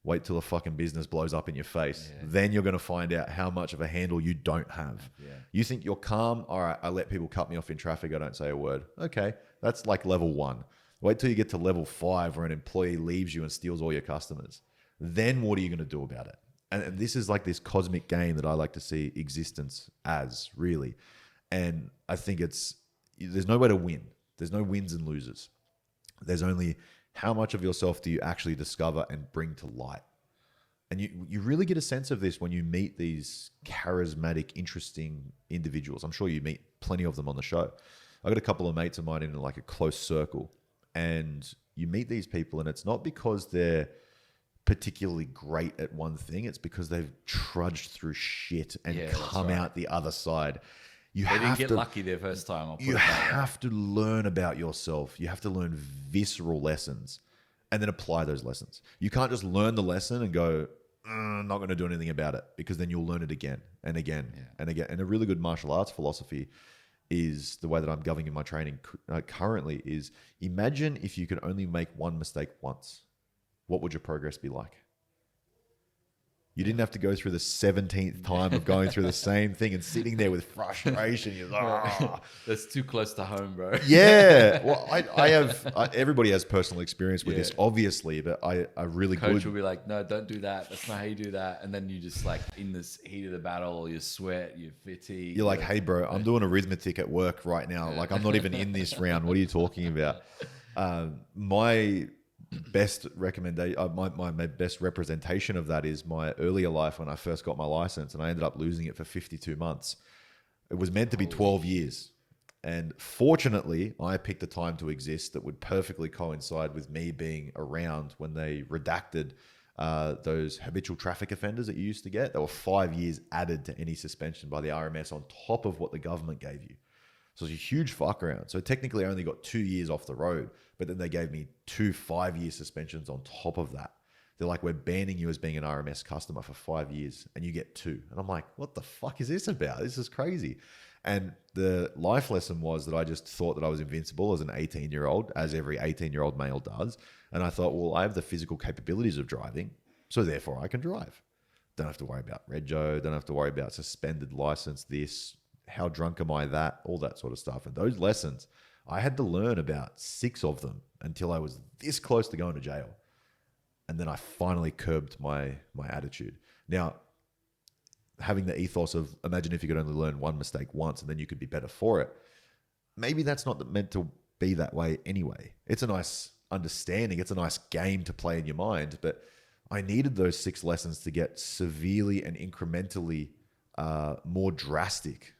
Wait till the fucking business blows up in your face. Yeah. Then you're going to find out how much of a handle you don't have. Yeah. You think you're calm. All right, I let people cut me off in traffic. I don't say a word. Okay, that's like level 1. Wait till you get to level 5 where an employee leaves you and steals all your customers. Then what are you going to do about it? And this is like this cosmic game that I like to see existence as, really. And I think there's no way to win. There's no wins and losers. There's only how much of yourself do you actually discover and bring to light. And you really get a sense of this when you meet these charismatic, interesting individuals. I'm sure you meet plenty of them on the show. I got a couple of mates of mine in like a close circle, and you meet these people, and it's not because they're particularly great at one thing. It's because they've trudged through shit and come out the other side. They didn't get lucky their first time. You have to learn about yourself. You have to learn visceral lessons and then apply those lessons. You can't just learn the lesson and go, not going to do anything about it, because then you'll learn it again and again and again. And a really good martial arts philosophy is the way that I'm governing my training currently is, imagine if you could only make one mistake once. What would your progress be like? You didn't have to go through the 17th time of going through the same thing and sitting there with frustration. You're like, that's too close to home, bro. Yeah. Well, I have, everybody has personal experience with this, obviously, but I really Coach will be like, no, don't do that. That's not how you do that. And then you just like in this heat of the battle, you sweat, you fatigue. You're like, hey, bro, I'm doing arithmetic at work right now. Like, I'm not even in this round. What are you talking about? My best recommendation, my best representation of that is my earlier life when I first got my license, and I ended up losing it for 52 months. It was meant to be 12 years. And fortunately, I picked a time to exist that would perfectly coincide with me being around when they redacted those habitual traffic offenders that you used to get. There were 5 years added to any suspension by the RMS on top of what the government gave you. So it was a huge fuck around. So technically I only got 2 years off the road, but then they gave me 2 5-year suspensions on top of that. They're like, we're banning you as being an RMS customer for 5 years and you get 2. And I'm like, what the fuck is this about? This is crazy. And the life lesson was that I just thought that I was invincible as an 18-year-old, as every 18-year-old male does. And I thought, well, I have the physical capabilities of driving, so therefore I can drive. Don't have to worry about rego, don't have to worry about suspended license, this, how drunk am I, that, all that sort of stuff. And those lessons, I had to learn about 6 of them until I was this close to going to jail. And then I finally curbed my attitude. Now, having the ethos of imagine if you could only learn one mistake once and then you could be better for it. Maybe that's not meant to be that way anyway. It's a nice understanding. It's a nice game to play in your mind. But I needed those 6 lessons to get severely and incrementally more drastic